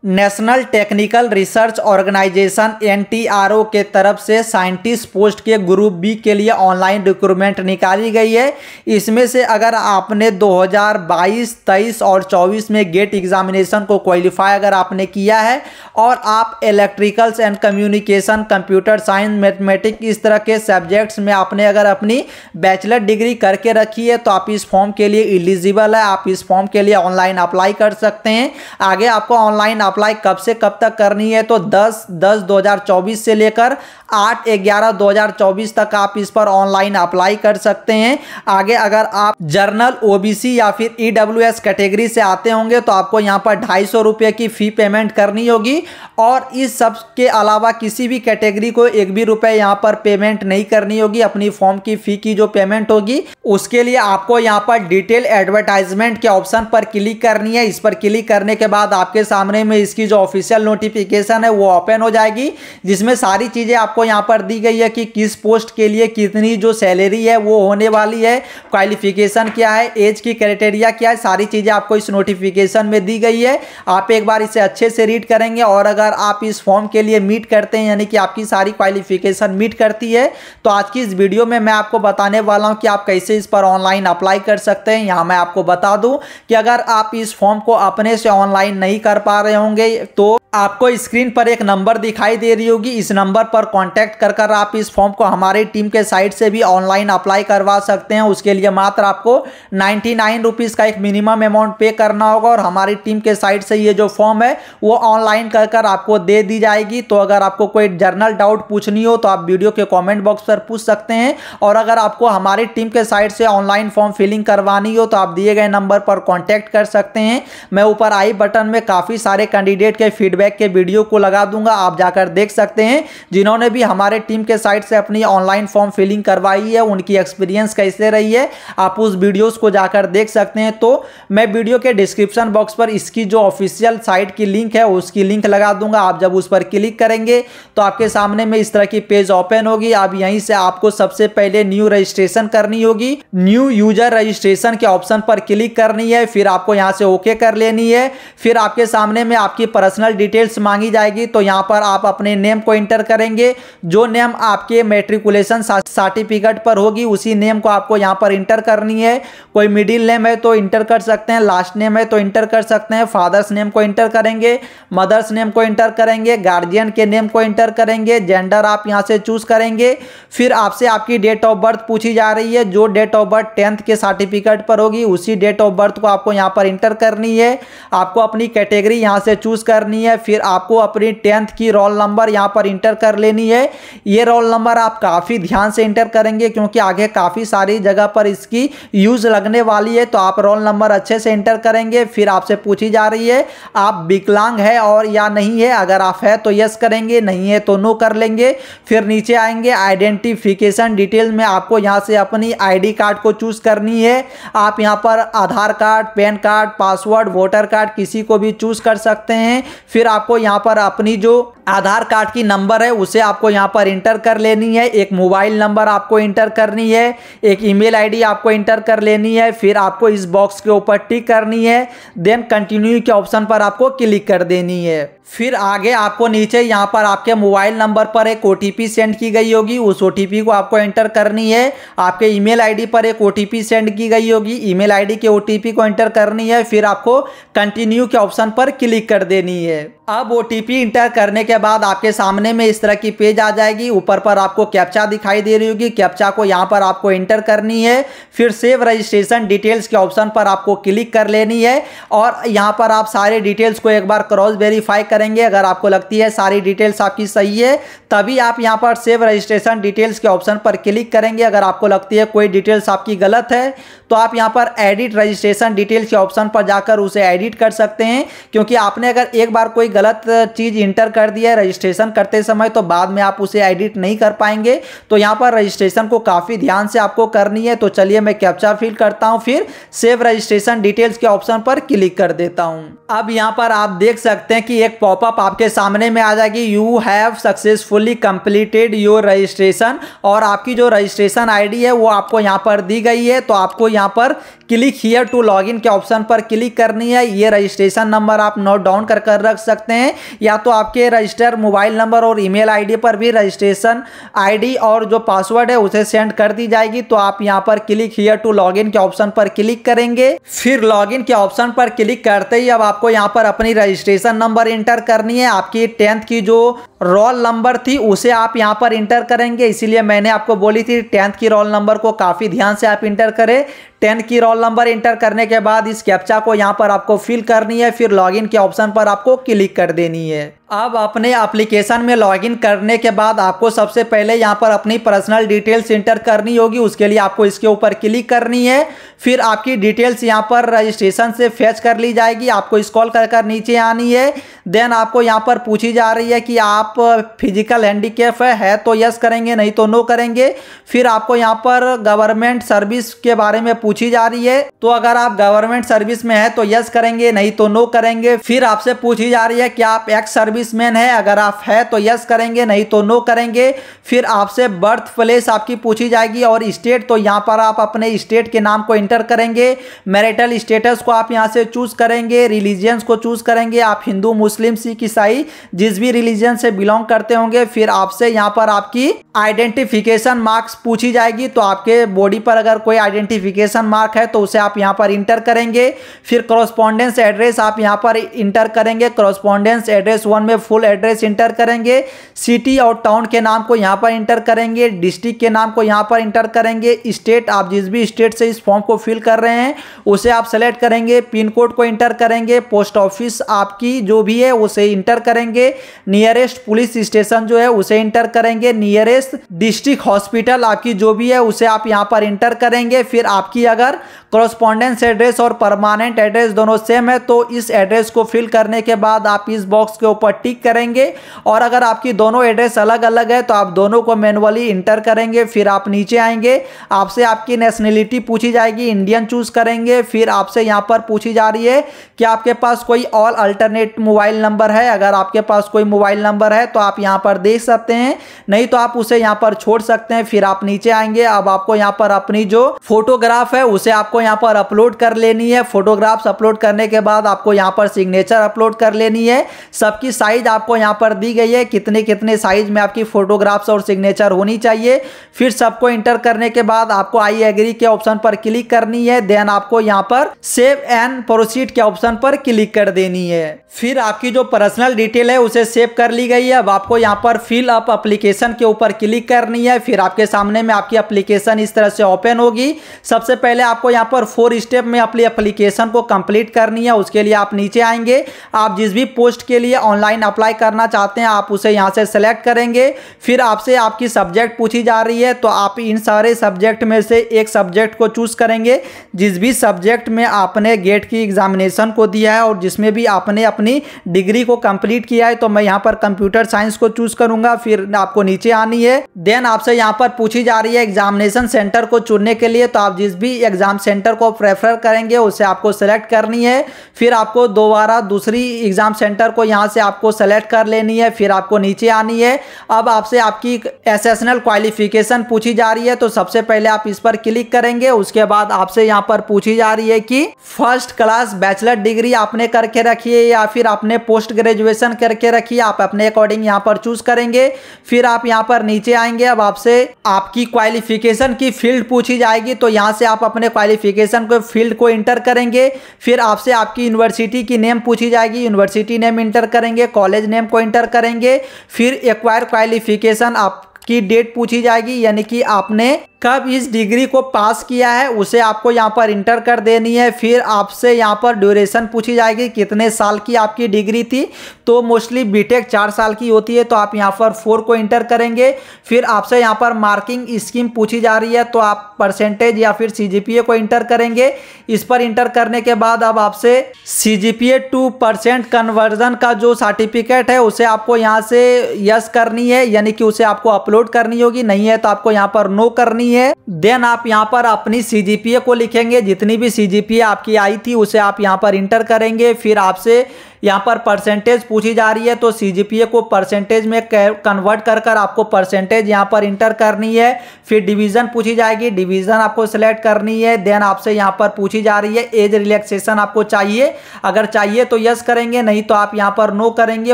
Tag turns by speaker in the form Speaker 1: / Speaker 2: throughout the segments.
Speaker 1: National technical research organisation NTRO के तरफ से साइंटिस्ट पोस्ट के ग्रुप बी के लिए ऑनलाइन रिक्रूटमेंट निकाली गई है। इसमें से अगर आपने 2022, 23 और 24 में गेट एग्जामिनेशन को क्वालिफाई अगर आपने किया है और आप electricals and communication, computer science, mathematics इस तरह के सब्जेक्ट्स में आपने अगर अपनी बैचलर डिग्री करके रखी है तो आप इस फॉर्म के लिए एलिजिबल है। आप इस फॉर्म के लिए ऑनलाइन अप्लाई कर सकते हैं। आगे आपको ऑनलाइन अप्लाई कब से कब तक करनी है तो 10/10/2024 से लेकर 8/11/2024 तक आप इस पर ऑनलाइन अप्लाई कर सकते हैं। आगे अगर आप जर्नल, OBC या फिर EWS कैटेगरी से आते होंगे तो आपको यहाँ पर 250 रुपये की फ़ी पेमेंट करनी होगी और इस सब के अलावा किसी भी कैटेगरी को 1 भी रुपये यहाँ पर पेमेंट नहीं करनी होगी। अपनी फॉर्म की फ़ी की जो पेमेंट होगी उसके लिए आपको यहाँ पर डिटेल एडवर्टाइजमेंट के ऑप्शन पर क्लिक करनी है। इस पर क्लिक करने के बाद आपके सामने में इसकी जो ऑफिशियल नोटिफिकेशन है वो ओपन हो जाएगी, जिसमें सारी चीज़ें आपको यहाँ पर दी गई है कि किस पोस्ट के लिए कितनी जो सैलरी है वो होने वाली है, क्वालिफिकेशन क्या है, एज की क्राइटेरिया क्या है, सारी चीज़ें आपको इस नोटिफिकेशन में दी गई है। आप एक बार इसे अच्छे से रीड करेंगे और अगर आप इस फॉर्म के लिए मीट करते हैं यानी कि आपकी सारी क्वालिफिकेशन मीट करती है तो आज की इस वीडियो में मैं आपको बताने वाला हूँ कि आप कैसे इस पर ऑनलाइन अप्लाई कर सकते हैं। यहाँ मैं आपको बता दूँ कि अगर आप इस फॉर्म को अपने से ऑनलाइन नहीं कर पा रहे होंगे तो आपको स्क्रीन पर एक नंबर दिखाई दे रही होगी। इस नंबर पर कांटेक्ट कर आप इस फॉर्म को हमारी टीम के साइट से भी ऑनलाइन अप्लाई करवा सकते हैं। उसके लिए मात्र आपको 99 रुपीज़ का एक मिनिमम अमाउंट पे करना होगा और हमारी टीम के साइट से ये जो फॉर्म है वो ऑनलाइन कर आपको दे दी जाएगी। तो अगर आपको कोई जर्नल डाउट पूछनी हो तो आप वीडियो के कॉमेंट बॉक्स पर पूछ सकते हैं और अगर आपको हमारी टीम के साइट से ऑनलाइन फॉर्म फिलिंग करवानी हो तो आप दिए गए नंबर पर कॉन्टैक्ट कर सकते हैं। मैं ऊपर आई बटन में काफ़ी सारे कैंडिडेट के फीडबैक के वीडियो को लगा दूंगा, आप जाकर देख सकते हैं जिन्होंने भी हमारे टीम के साइट से अपनी ऑनलाइन फॉर्म फिलिंग करवाई है, उनकी एक्सपीरियंस कैसे रही है, आप उस वीडियोस को जाकर देख सकते हैं। तो मैं वीडियो के डिस्क्रिप्शन बॉक्स पर इसकी जो ऑफिशियल साइट की लिंक है उसकी लिंक लगा दूंगा। आप जब उस पर क्लिक करेंगे तो आपके सामने में इस तरह की पेज ओपन होगी। अब यहीं से आपको सबसे पहले न्यू रजिस्ट्रेशन करनी होगी। न्यू यूजर रजिस्ट्रेशन के ऑप्शन पर क्लिक करनी है, फिर आपको यहां से ओके कर लेनी है। फिर आपके सामने में आपकी पर्सनल डिटेल्स मांगी जाएगी तो यहां पर आप अपने नेम को इंटर करेंगे। जो नेम आपके मैट्रिकुलेशन सर्टिफिकेट पर होगी उसी नेम को आपको यहां पर इंटर करनी है। कोई मिडिल नेम है तो इंटर कर सकते हैं, लास्ट नेम है तो इंटर कर सकते हैं, फादर्स नेम को इंटर करेंगे, मदर्स नेम को इंटर करेंगे, गार्जियन के नेम को इंटर करेंगे, जेंडर आप यहां से चूज करेंगे। फिर आपसे आपकी डेट ऑफ बर्थ पूछी जा रही है। जो डेट ऑफ बर्थ 10th के सर्टिफिकेट पर होगी उसी डेट ऑफ बर्थ को आपको यहां पर इंटर करनी है। आपको अपनी कैटेगरी यहां से चूज करनी है। फिर आपको अपनी 10th की रोल नंबर यहां पर इंटर कर लेनी है। ये रोल नंबर आप काफी ध्यान से इंटर करेंगे क्योंकि आगे काफी सारी जगह पर इसकी यूज लगने वाली है, तो आप रोल नंबर अच्छे से इंटर करेंगे। फिर आपसे पूछी जा रही है आप विकलांग है और या नहीं है, अगर आप है तो यस करेंगे, नहीं है तो नो कर लेंगे। फिर नीचे आएंगे आइडेंटिफिकेशन डिटेल में आपको यहां से अपनी ID कार्ड को चूज करनी है। आप यहां पर Aadhaar card, PAN card, password, voter card किसी को भी चूज कर सकते हैं। फिर आपको यहां पर अपनी जो आधार कार्ड की नंबर है उसे आपको यहां पर इंटर कर लेनी है। एक मोबाइल नंबर आपको इंटर करनी है, एक ईमेल ID आपको इंटर कर लेनी है। फिर आपको इस बॉक्स के ऊपर टिक करनी है, देन कंटिन्यू के ऑप्शन पर आपको क्लिक कर देनी है। फिर आगे आपको नीचे यहाँ पर आपके मोबाइल नंबर पर एक OTP सेंड की गई होगी, उस OTP को आपको एंटर करनी है। आपके ईमेल ID पर एक OTP सेंड की गई होगी, ईमेल ID के OTP को एंटर करनी है। फिर आपको कंटिन्यू के ऑप्शन पर क्लिक कर देनी है। अब OTP इंटर करने के बाद आपके सामने में इस तरह की पेज आ जाएगी। ऊपर पर आपको कैप्चा दिखाई दे रही होगी, कैप्चा को यहाँ पर आपको एंटर करनी है। फिर सेव रजिस्ट्रेशन डिटेल्स के ऑप्शन पर आपको क्लिक कर लेनी है और यहाँ पर आप सारे डिटेल्स को एक बार क्रॉस वेरीफाई करेंगे। अगर आपको लगती है सारी डिटेल्स आपकी सही है तभी आप यहां पर सेव रजिस्ट्रेशन डिटेल्स के ऑप्शन पर क्लिक करेंगे। अगर आपको लगती है कोई डिटेल्स आपकी गलत है तो आप यहां पर एडिट रजिस्ट्रेशन डिटेल्स के ऑप्शन पर जाकर उसे एडिट कर सकते हैं, क्योंकि आपने अगर एक बार कोई गलत चीज इंटर कर दिया है रजिस्ट्रेशन करते समय, तो बाद में आप उसे एडिट नहीं कर पाएंगे। तो यहाँ पर रजिस्ट्रेशन को काफ़ी ध्यान से आपको करनी है। तो चलिए मैं कैप्चा फिल करता हूँ, फिर सेव रजिस्ट्रेशन डिटेल्स के ऑप्शन पर क्लिक कर देता हूँ। अब यहाँ पर आप देख सकते हैं कि एक पॉपअप आपके सामने में आ जाएगी, you have successfully completed your registration, और आपकी जो रजिस्ट्रेशन आईडी है वो आपको यहाँ पर दी गई है। तो आपको यहाँ पर क्लिक हियर टू लॉगिन के ऑप्शन पर क्लिक करनी है। ये रजिस्ट्रेशन नंबर आप नोट डाउन कर रख सकते हैं, या तो आपके रजिस्टर मोबाइल नंबर और ईमेल आईडी पर भी रजिस्ट्रेशन आईडी और जो पासवर्ड है उसे सेंड कर दी जाएगी। तो आप यहाँ पर क्लिक हियर टू लॉगिन के ऑप्शन पर क्लिक करेंगे। फिर लॉगिन के ऑप्शन पर क्लिक करते ही अब आपको यहाँ पर अपनी रजिस्ट्रेशन नंबर इंटर करनी है। आपकी 10th की जो रोल नंबर थी उसे आप यहाँ पर इंटर करेंगे, इसीलिए मैंने आपको बोली थी 10th की रोल नंबर को काफ़ी ध्यान से आप इंटर करें। 10 की रोल नंबर इंटर करने के बाद इस कैप्चा को यहाँ पर आपको फिल करनी है, फिर लॉगिन के ऑप्शन पर आपको क्लिक कर देनी है। अब अपने एप्लीकेशन में लॉगिन करने के बाद आपको सबसे पहले यहाँ पर अपनी पर्सनल डिटेल्स इंटर करनी होगी। उसके लिए आपको इसके ऊपर क्लिक करनी है, फिर आपकी डिटेल्स यहाँ पर रजिस्ट्रेशन से फैच कर ली जाएगी। आपको स्क्रॉल कर नीचे आनी है। देन आपको यहाँ पर पूछी जा रही है कि आप फिजिकल हैंडीकैप है तो यस करेंगे, नहीं तो नो करेंगे। फिर आपको यहाँ पर गवर्नमेंट सर्विस के बारे में पूछी जा रही है, तो अगर आप गवर्नमेंट सर्विस में है तो यस करेंगे, नहीं तो नो करेंगे। फिर आपसे पूछी जा रही है कि आप एक्स सर्विसमैन है, अगर आप है तो यस करेंगे, नहीं तो नो करेंगे। फिर आपसे बर्थ प्लेस आपकी पूछी जाएगी और स्टेट, तो यहाँ पर आप अपने स्टेट के नाम को इंटर करेंगे। मैरिटल स्टेटस को आप यहाँ से चूज करेंगे। रिलीजियंस को चूज करेंगे, आप हिंदू मुस्लिम सिख ईसाई जिस भी रिलीजन से बिलोंग करते होंगे। फिर आपसे यहाँ पर आपकी आइडेंटिफिकेशन मार्क्स पूछी जाएगी, तो आपके बॉडी पर अगर कोई आइडेंटिफिकेशन मार्क है तो उसे आप यहाँ पर इंटर करेंगे। फिर कॉरेस्पॉन्डेंस एड्रेस आप यहाँ पर इंटर करेंगे। कॉरेस्पॉन्डेंस एड्रेस 1 में फुल एड्रेस इंटर करेंगे। सिटी और टाउन के नाम को यहाँ पर इंटर करेंगे। डिस्ट्रिक्ट के नाम को यहाँ पर इंटर करेंगे। स्टेट, आप जिस भी स्टेट से इस फॉर्म को फिल कर रहे हैं उसे आप सेलेक्ट करेंगे। पिन कोड को इंटर करेंगे। पोस्ट ऑफिस आपकी जो भी है उसे इंटर करेंगे। नियरेस्ट पुलिस स्टेशन जो है उसे इंटर करेंगे। नियरेस्ट डिस्ट्रिक्ट हॉस्पिटल आपकी जो भी है उसे आप यहाँ पर इंटर करेंगे। फिर आपकी अगर कॉरेस्पॉन्डेंस एड्रेस और परमानेंट एड्रेस दोनों सेम है तो इस एड्रेस को फिल करने के बाद आप इस बॉक्स के ऊपर टिक करेंगे। और अगर आपकी दोनों एड्रेस अलग अलग है तो आप दोनों को मैनुअली इंटर करेंगे। फिर आप नीचे आएंगे, आपसे आपकी नेशनलिटी पूछी जाएगी, इंडियन चूज करेंगे। फिर आपसे यहाँ पर पूछी जा रही है कि आपके पास कोई ऑल अल्टरनेट मोबाइल नंबर है। अगर आपके पास कोई मोबाइल नंबर है तो आप यहाँ पर देख सकते हैं, नहीं तो आप उसे यहाँ पर छोड़ सकते हैं। फिर आप नीचे आएंगे, अब आपको यहाँ पर अपनी जो फोटोग्राफ है उसे आपको यहाँ पर अपलोड कर लेनी है। फोटोग्राफ्स अपलोड करने के बाद आपको यहाँ पर सिग्नेचर अपलोड कर लेनी है। सबकी साइज आपको यहाँ पर दी गई है, कितने कितने साइज में आपकी फोटोग्राफ्स और सिग्नेचर होनी चाहिए। फिर सबको इंटर करने के बाद आपको आई एग्री के ऑप्शन पर क्लिक करनी है। देन आपको यहाँ पर सेव एंड प्रोसीड के ऑप्शन पर क्लिक कर देनी है। फिर आपकी जो पर्सनल डिटेल है उसे सेव कर ली गई है। अब आपको यहाँ पर फिल अप एप्लीकेशन के ऊपर क्लिक करनी है। फिर आपके सामने में आपकी एप्लीकेशन इस तरह से ओपन होगी। सबसे पहले आपको यहाँ पर 4 स्टेप में अपनी एप्लीकेशन को कंप्लीट करनी है। उसके लिए आप नीचे आएंगे, आप जिस भी पोस्ट के लिए ऑनलाइन अप्लाई करना चाहते हैं आप उसे यहाँ से सेलेक्ट करेंगे। फिर आपसे आपकी सब्जेक्ट पूछी जा रही है, तो आप इन सारे सब्जेक्ट में से एक सब्जेक्ट को चूज करेंगे। जिस भी सब्जेक्ट में आपने गेट की एग्जामिनेशन को दिया है और जिसमें भी आपने अपनी डिग्री को कंप्लीट किया है, तो मैं यहाँ पर कंप्यूटर साइंस को चूज करूंगा। फिर आपको नीचे आनी है। देन आपसे यहाँ पर पूछी जा रही है एग्जामिनेशन सेंटर को चुनने के लिए, तो आप जिस भी एग्जाम सेंटर को प्रेफर करेंगे उसे आपको सेलेक्ट करनी है। फिर आपको दोबारा दूसरी एग्जाम सेंटर को यहाँ से आपको सेलेक्ट कर लेनी है। फिर आपको नीचे आनी है। अब आपसे आपकी एसेशनल क्वालिफिकेशन पूछी जा रही है, तो सबसे पहले आप इस पर क्लिक करेंगे। उसके बाद आपसे यहाँ पर पूछी जा रही है कि फर्स्ट क्लास बैचलर डिग्री आपने करके रखी है या फिर आपने पोस्ट ग्रेजुएशन करके रखी है, आप अपने अकॉर्डिंग यहाँ पर चूज करेंगे। फिर आप यहाँ पर नीचे आएंगे। अब आपसे आपकी क्वालिफिकेशन की फील्ड पूछी जाएगी, तो यहाँ से आप अपने क्वालिफिकेशन को फील्ड को इंटर करेंगे। फिर आपसे आपकी यूनिवर्सिटी की नेम पूछी जाएगी, यूनिवर्सिटी नेम इंटर करेंगे। कॉलेज नेम को इंटर करेंगे। फिर एक्वायर क्वालिफिकेशन आप आपकी डेट पूछी जाएगी, यानी कि आपने कब इस डिग्री को पास किया है उसे आपको यहाँ पर इंटर कर देनी है। फिर आपसे यहाँ पर ड्यूरेशन पूछी जाएगी, कितने साल की आपकी डिग्री थी। तो मोस्टली बीटेक 4 साल की होती है, तो आप यहाँ पर 4 को इंटर करेंगे। फिर आपसे यहाँ पर मार्किंग स्कीम पूछी जा रही है, तो आप परसेंटेज या फिर सीजीपीए को इंटर करेंगे। इस पर इंटर करने के बाद अब आपसे सीजीपीए 2% कन्वर्जन का जो सर्टिफिकेट है उसे आपको यहाँ से यस करनी है, यानी कि उसे आपको अपलोड करनी होगी। नहीं है तो आपको यहाँ पर नो करनी है। देन आप यहाँ पर अपनी सीजीपीए को लिखेंगे, जितनी भी सीजीपीए आपकी आई थी उसे आप यहाँ पर इंटर करेंगे। फिर आपसे यहाँ पर परसेंटेज पूछी जा रही है, तो सीजीपीए को परसेंटेज में कन्वर्ट कर कर आपको परसेंटेज यहाँ पर इंटर करनी है। फिर डिवीजन पूछी जाएगी, डिवीजन आपको सिलेक्ट करनी है। देन आपसे यहाँ पर पूछी जा रही है एज रिलैक्सेशन आपको चाहिए, अगर चाहिए तो यस करेंगे, नहीं तो आप यहाँ पर नो करेंगे।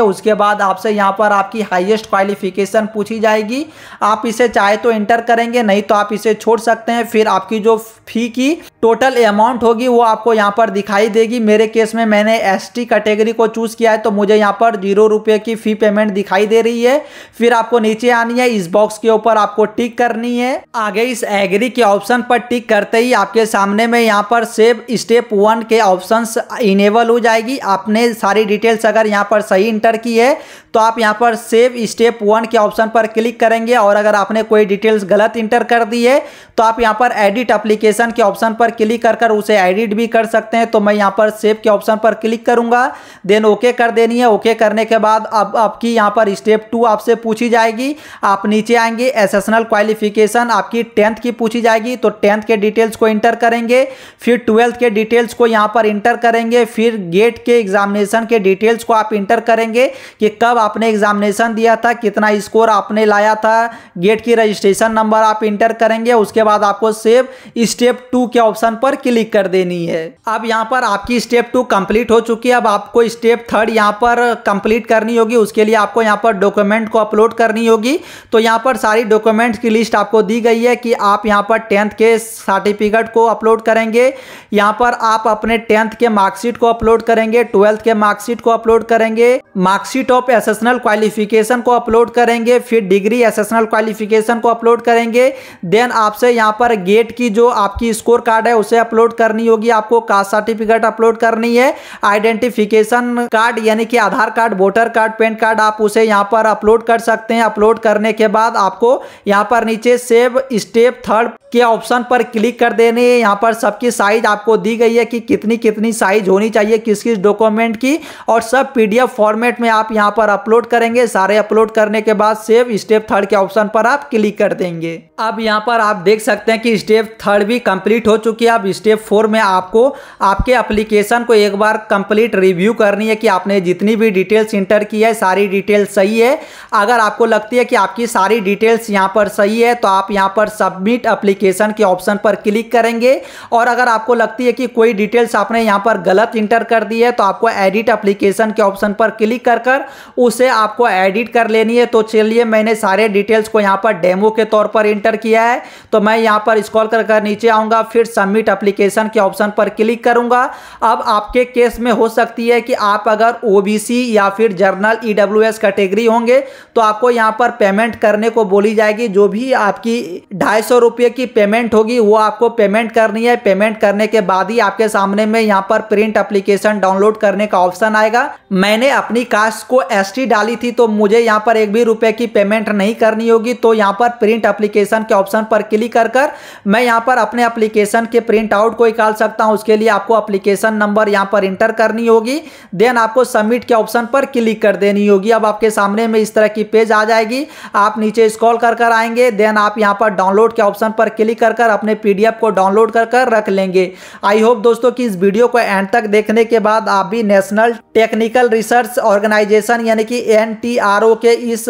Speaker 1: उसके बाद आपसे यहाँ पर आपकी हाईएस्ट क्वालिफिकेशन पूछी जाएगी, आप इसे चाहे तो इंटर करेंगे, नहीं तो आप इसे छोड़ सकते हैं। फिर आपकी जो फी की टोटल अमाउंट होगी वो आपको यहाँ पर दिखाई देगी। मेरे केस में मैंने एसटी कैटेगरी को चूज किया है, तो मुझे यहाँ पर 0 रुपये की फी पेमेंट दिखाई दे रही है। फिर आपको नीचे आनी है, इस बॉक्स के ऊपर आपको टिक करनी है। आगे इस एग्री के ऑप्शन पर टिक करते ही आपके सामने में यहाँ पर सेव स्टेप 1 के ऑप्शंस इनेबल हो जाएगी। आपने सारी डिटेल्स अगर यहाँ पर सही इंटर की है तो आप यहाँ पर सेव स्टेप 1 के ऑप्शन पर क्लिक करेंगे, और अगर आपने कोई डिटेल्स गलत इंटर कर दी है तो आप यहाँ पर एडिट एप्लीकेशन के ऑप्शन पर क्लिक कर उसे एडिट भी कर सकते हैं। तो मैं यहाँ पर सेव के ऑप्शन पर क्लिक करूंगा, देन ओके कर देनी है। ओके करने के बाद अब आपकी यहाँ पर स्टेप 2 आपसे पूछी जाएगी। आप नीचे आएंगे, एसेशनल क्वालिफिकेशन आपकी 10th की पूछी जाएगी, तो 10th के डिटेल्स को इंटर करेंगे। फिर 12th के डिटेल्स को यहाँ पर इंटर करेंगे। फिर गेट के एग्जामिनेशन के डिटेल्स को आप इंटर करेंगे कि कब आपने एग्जामिनेशन दिया था, कितना स्कोर आपने लाया था। गेट की रजिस्ट्रेशन नंबर आप इंटर करेंगे। उसके बाद आपको सेव स्टेप 2 के ऑप्शन पर क्लिक कर देनी है। अब यहाँ पर आपकी स्टेप 2 कंप्लीट हो चुकी है। अब आपको स्टेप 3 यहाँ पर कंप्लीट करनी होगी। उसके लिए आपको यहाँ पर डॉक्यूमेंट को अपलोड करनी होगी। तो यहाँ पर सारी डॉक्यूमेंट्स की लिस्ट आपको दी गई है कि आप यहाँ पर 10th के सर्टिफिकेट को अपलोड करेंगे, यहाँ पर आप अपने 10th के मार्कशीट को अपलोड करेंगे, 12th के मार्कशीट को अपलोड करेंगे, मार्कशीट ऑफ एसेशनल क्वालिफिकेशन को अपलोड करेंगे, फिर डिग्री एसेशनल क्वालिफिकेशन को अपलोड करेंगे। देन आपसे यहाँ पर गेट की जो आपकी स्कोर कार्ड है उसे अपलोड करनी होगी, आपको कास्ट सर्टिफिकेट अपलोड करनी है, आइडेंटिफिकेशन कार्ड यानी कि Aadhaar card, voter card, PAN card आप उसे यहाँ पर अपलोड कर सकते हैं। अपलोड करने के बाद आपको यहाँ पर नीचे सेव स्टेप 3 के ऑप्शन पर क्लिक कर देने। यहाँ पर सबकी साइज आपको दी गई है कि कितनी कितनी साइज होनी चाहिए किस किस डॉक्यूमेंट की, और सब पीडीएफ फॉर्मेट में आप यहाँ पर अपलोड करेंगे। सारे अपलोड करने के बाद सेव स्टेप 3 के ऑप्शन पर आप क्लिक कर देंगे। अब यहाँ पर आप देख सकते हैं कि स्टेप 3 भी कंप्लीट हो चुकी है। अब स्टेप 4 में आपको आपके एप्लीकेशन को एक बार कंप्लीट रिव्यू करनी है कि आपने जितनी भी डिटेल्स इंटर की है सारी डिटेल्स सही है। अगर आपको लगती है कि आपकी सारी डिटेल्स यहाँ पर सही है तो आप यहाँ पर सबमिट एप्लीकेशन के ऑप्शन पर क्लिक करेंगे, और अगर आपको लगती है कि कोई डिटेल्स आपने यहाँ पर गलत इंटर कर दी है तो आपको एडिट एप्लीकेशन के ऑप्शन पर क्लिक कर उसे आपको एडिट कर लेनी है। तो चलिए मैंने सारे डिटेल्स को यहाँ पर डेमो के तौर पर इंटर किया है, तो मैं यहाँ पर स्क्रॉल कर नीचे आऊँगा, फिर सबमिट एप्लीकेशन के ऑप्शन पर क्लिक करूँगा। अब आपके केस में हो सकती है कि आप अगर ओबीसी या फिर जर्नल ईडब्ल्यूएस कैटेगरी होंगे तो आपको यहाँ पर पेमेंट करने को बोली जाएगी। जो भी आपकी 250 रुपये की पेमेंट होगी वो आपको पेमेंट करनी है। पेमेंट करने के बाद ही आपके सामने में यहाँ पर प्रिंट एप्लीकेशन डाउनलोड करने का ऑप्शन आएगा। मैंने अपनी कास्ट को एसटी डाली थी तो मुझे यहाँ पर 1 भी रुपए की पेमेंट नहीं करनी होगी, तो यहाँ पर प्रिंट एप्लीकेशन के ऑप्शन पर क्लिक कर मैं यहाँ पर अपने एप्लीकेशन के प्रिंट आउट को निकाल सकता हूँ। उसके लिए आपको एप्लीकेशन नंबर यहाँ पर इंटर करनी होगी, देन आपको सबमिट के ऑप्शन पर क्लिक कर देनी होगी। अब आपके सामने में इस तरह की पेज आ जाएगी। आप नीचे स्क्रॉल कर आएंगे, देन आप यहाँ पर डाउनलोड के ऑप्शन पर क्लिक कर अपने पीडीएफ को डाउनलोड कर रख लेंगे। आई होप दोस्तों कि इस वीडियो को एंड तक देखने के बाद आप भी नेशनल टेक्निकल रिसर्च ऑर्गेनाइजेशन यानी कि NTRO के इस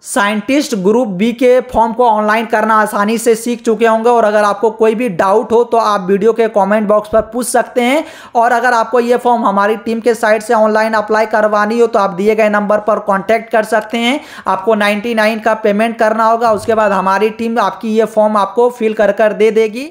Speaker 1: साइंटिस्ट ग्रुप बी के फॉर्म को ऑनलाइन करना आसानी से सीख चुके होंगे। और अगर आपको कोई भी डाउट हो तो आप वीडियो के कमेंट बॉक्स पर पूछ सकते हैं, और अगर आपको ये फॉर्म हमारी टीम के साइट से ऑनलाइन अप्लाई करवानी हो तो आप दिए गए नंबर पर कॉन्टैक्ट कर सकते हैं। आपको 99 का पेमेंट करना होगा, उसके बाद हमारी टीम आपकी ये फॉर्म आपको फिल कर दे देगी।